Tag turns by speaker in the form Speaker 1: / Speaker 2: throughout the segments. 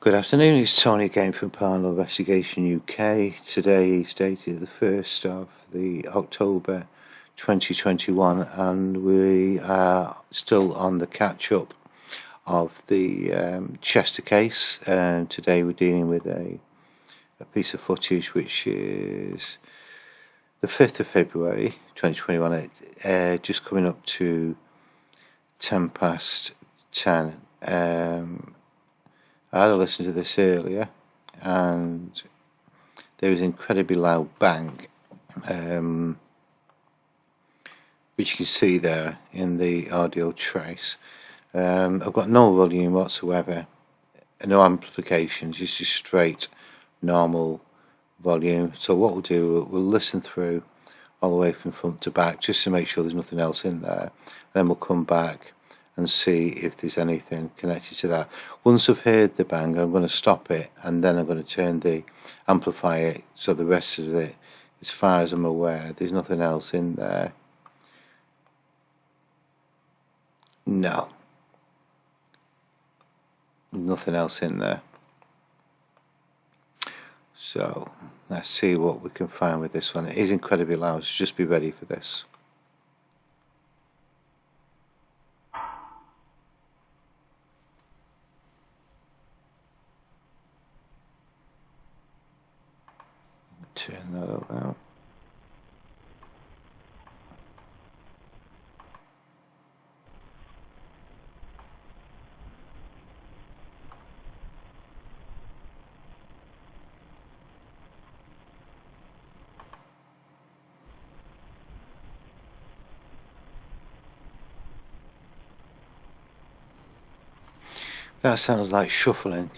Speaker 1: Good afternoon, it's Tony again from Paranormal Investigation UK. Today is dated the 1st of the October 2021 and we are still on the catch-up of the Chester case, and today we're dealing with a piece of footage which is the 5th of February 2021, just coming up to 10 past 10. I had a listen to this earlier and there was an incredibly loud bang, which you can see there in the audio trace. I've got no volume whatsoever, no amplifications, it's just straight normal volume. So what we'll do, we'll listen through all the way from front to back just to make sure there's nothing else in there, and then we'll come back and see if there's anything connected to that. Once I've heard the bang, I'm going to stop it and then I'm going to turn the amplifier so the rest of it, as far as I'm aware, there's nothing else in there. No, nothing else in there. So let's see what we can find with this one. It is incredibly loud, so just be ready for this. Turn that up now. That sounds like shuffling.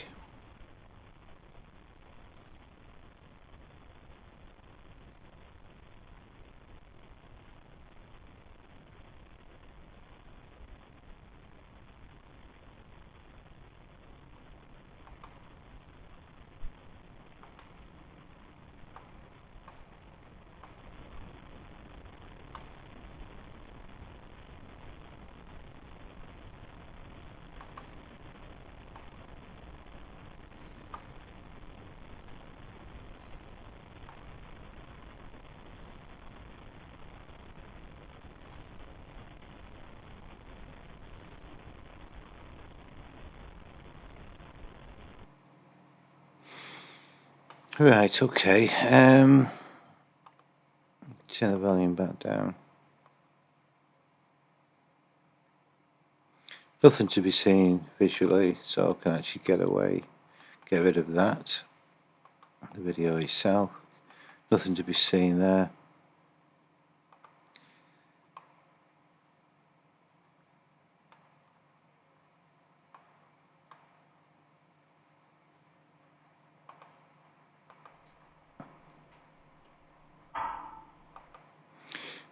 Speaker 1: Right, okay. Turn the volume back down. Nothing to be seen visually, so I can actually get rid of that. The video itself, nothing to be seen there.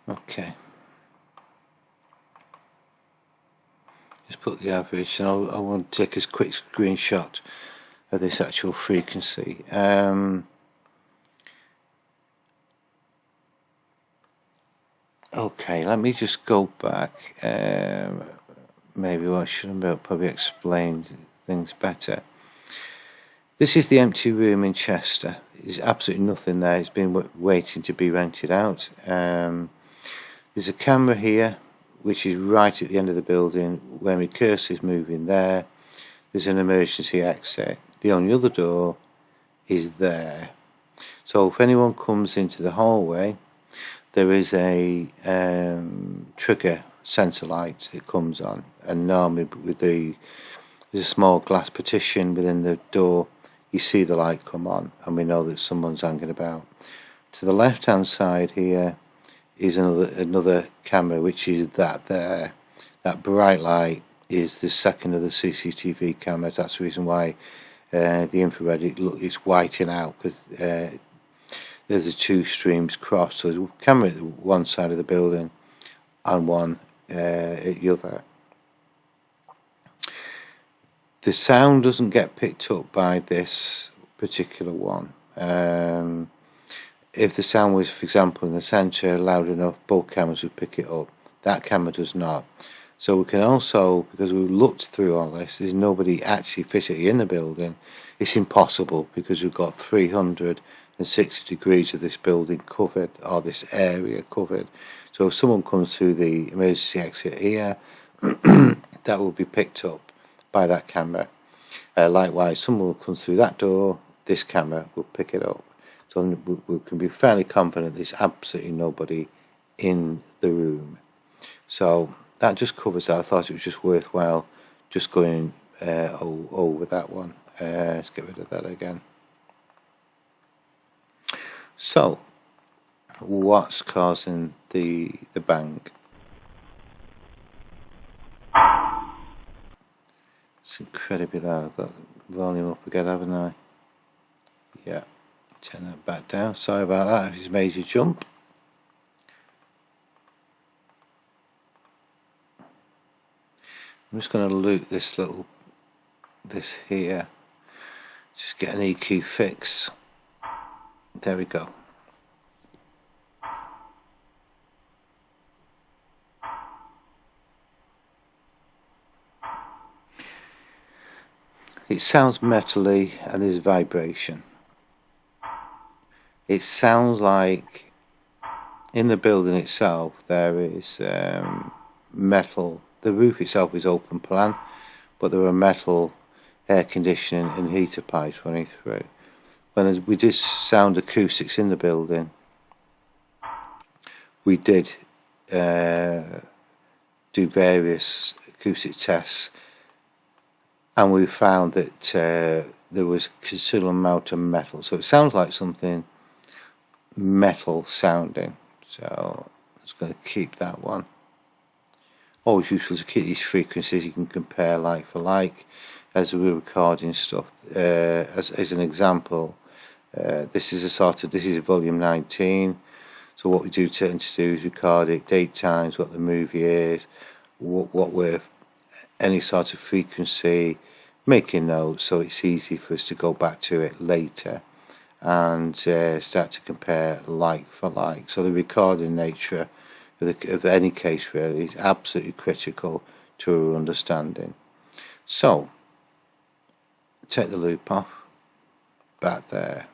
Speaker 1: Okay, just put the average, and I want to take a quick screenshot of this actual frequency. Okay, let me just go back. Maybe I should have probably explained things better. This is the empty room in Chester. There's absolutely nothing there. It's been waiting to be rented out. There's a camera here, which is right at the end of the building. When my cursor is moving there, there's an emergency exit. The only other door is there. So if anyone comes into the hallway, there is a trigger sensor light that comes on, and normally there's a small glass partition within the door. You see the light come on, and we know that someone's hanging about. To the left hand side here is another camera, which is that there. That bright light is the second of the CCTV cameras. That's the reason why the infrared it's whiting out, because there's the two streams cross. So there's a camera at one side of the building and one at the other. The sound doesn't get picked up by this particular one. If the sound was, for example, in the centre loud enough, both cameras would pick it up. That camera does not. So we can also, because we've looked through all this, there's nobody actually physically in the building. It's impossible because we've got 360 degrees of this building covered, or this area covered. So if someone comes through the emergency exit here, that will be picked up by that camera. Likewise, someone comes through that door, this camera will pick it up. So we can be fairly confident there's absolutely nobody in the room. So that just covers that. I thought it was just worthwhile just going over that one. Let's get rid of that again. So, what's causing the bang? It's incredibly loud. I've got volume up again, haven't I? Yeah. Turn that back down. Sorry about that if it's made you jump. I'm just going to loop this here. Just get an EQ fix. There we go. It sounds metally and there's vibration. It sounds like in the building itself there is metal. The roof itself is open plan, but there are metal air conditioning and heater pipes running through. When we did sound acoustics in the building, we did do various acoustic tests, and we found that there was a considerable amount of metal. So it sounds like something metal sounding. So I'm just going to keep that one. Always useful to keep these frequencies. You can compare like for like as we're recording stuff. As an example, this is volume 19. So what we do tend to do is record it, date times, what the movie is, what we're, any sort of frequency, making notes so it's easy for us to go back to it later and start to compare like for like. So the recording nature of any case really is absolutely critical to our understanding. So take the loop off, back there.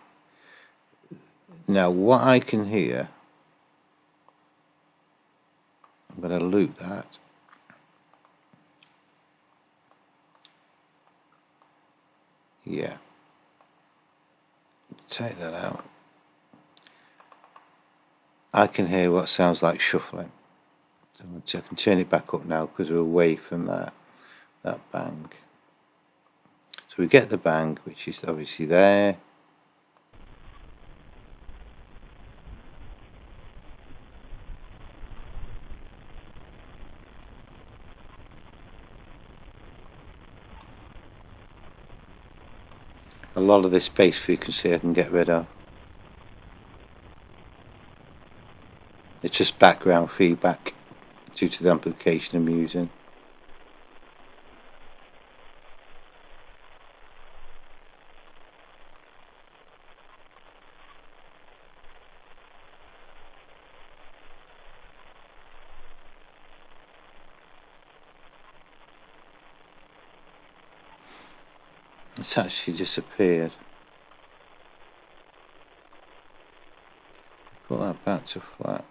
Speaker 1: Now what I can hear, I'm going to loop that. Yeah. Take that out. I can hear what sounds like shuffling. So I can turn it back up now because we're away from that bang. So we get the bang, which is obviously there. A lot of this bass frequency I can get rid of. It's just background feedback due to the amplification I'm using. It's actually disappeared. Put that back to flat.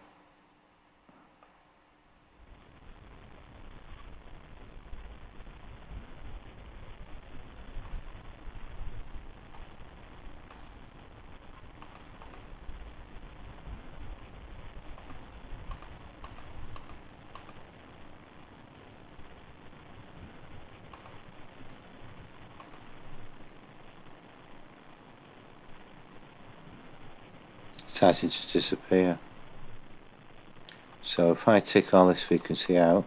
Speaker 1: Starting to disappear. So if I take all this frequency out,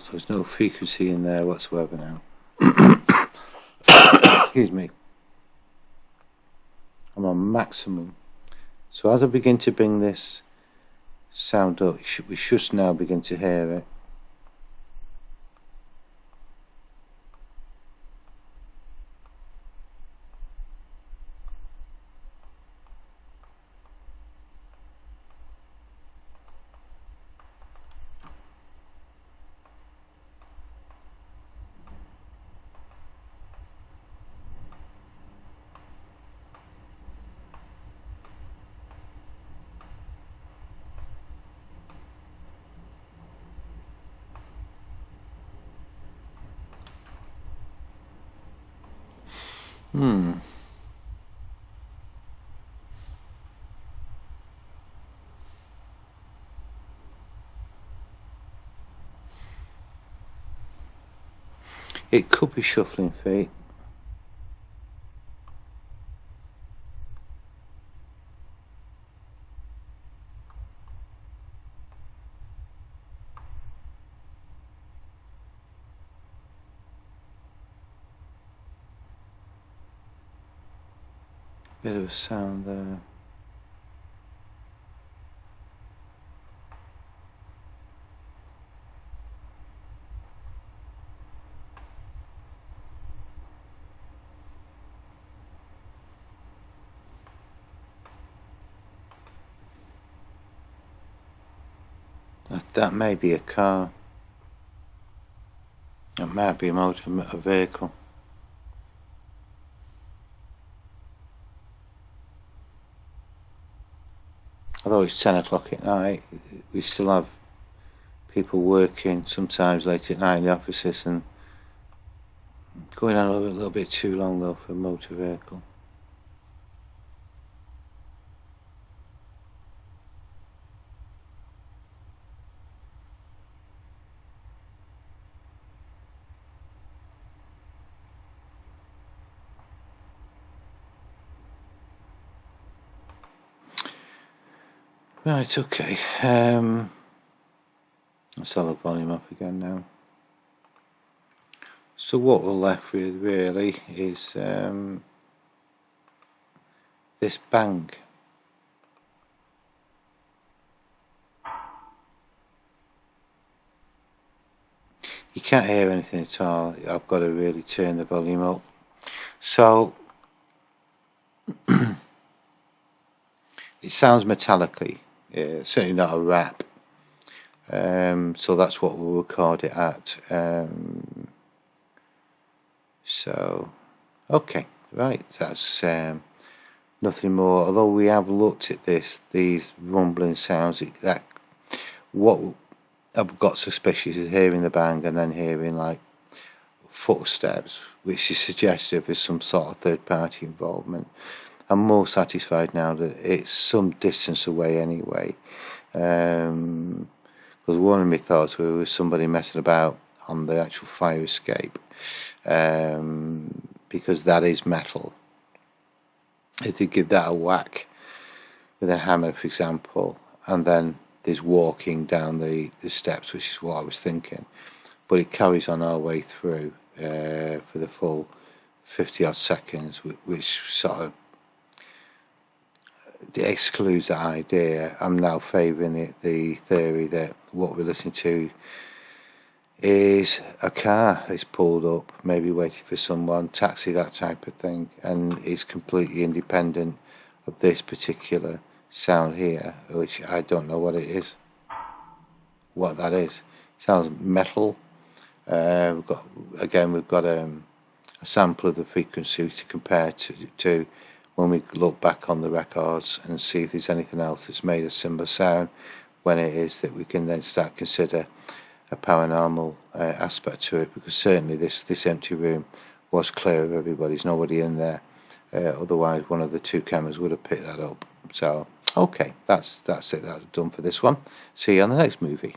Speaker 1: so there's no frequency in there whatsoever now. Excuse me. I'm on maximum. So as I begin to bring this sound up. We should now begin to hear it. It could be shuffling feet. Bit of a sound there. That may be a car. It might be a vehicle. Although it's 10 o'clock at night, we still have people working sometimes late at night in the offices, and going on a little bit too long though for a motor vehicle. Right, okay. Let's have the volume up again now. So what we're left with really is this bang. You can't hear anything at all. I've got to really turn the volume up. So it sounds metallically. Certainly not a rap. So that's what we'll record it at. So, okay, right, that's nothing more. Although we have looked at these rumbling sounds, what I've got suspicious is hearing the bang and then hearing like footsteps, which is suggestive of some sort of third-party involvement. I'm more satisfied now that it's some distance away anyway, because one of my thoughts was somebody messing about on the actual fire escape, because that is metal. If you give that a whack with a hammer, for example, and then there's walking down the steps, which is what I was thinking, but it carries on our way through for the full 50 odd seconds, which sort of excludes that idea. I'm now favouring the theory that what we're listening to is a car is pulled up, maybe waiting for someone, taxi, that type of thing, and is completely independent of this particular sound here, which I don't know what it is, what that is. It sounds metal. We've got a sample of the frequency to compare to when we look back on the records and see if there's anything else that's made a similar sound, when it is that we can then start consider a paranormal aspect to it, because certainly this empty room was clear of everybody. There's nobody in there, otherwise one of the two cameras would have picked that up. So okay, that's it, that's done for this one. See you on the next movie.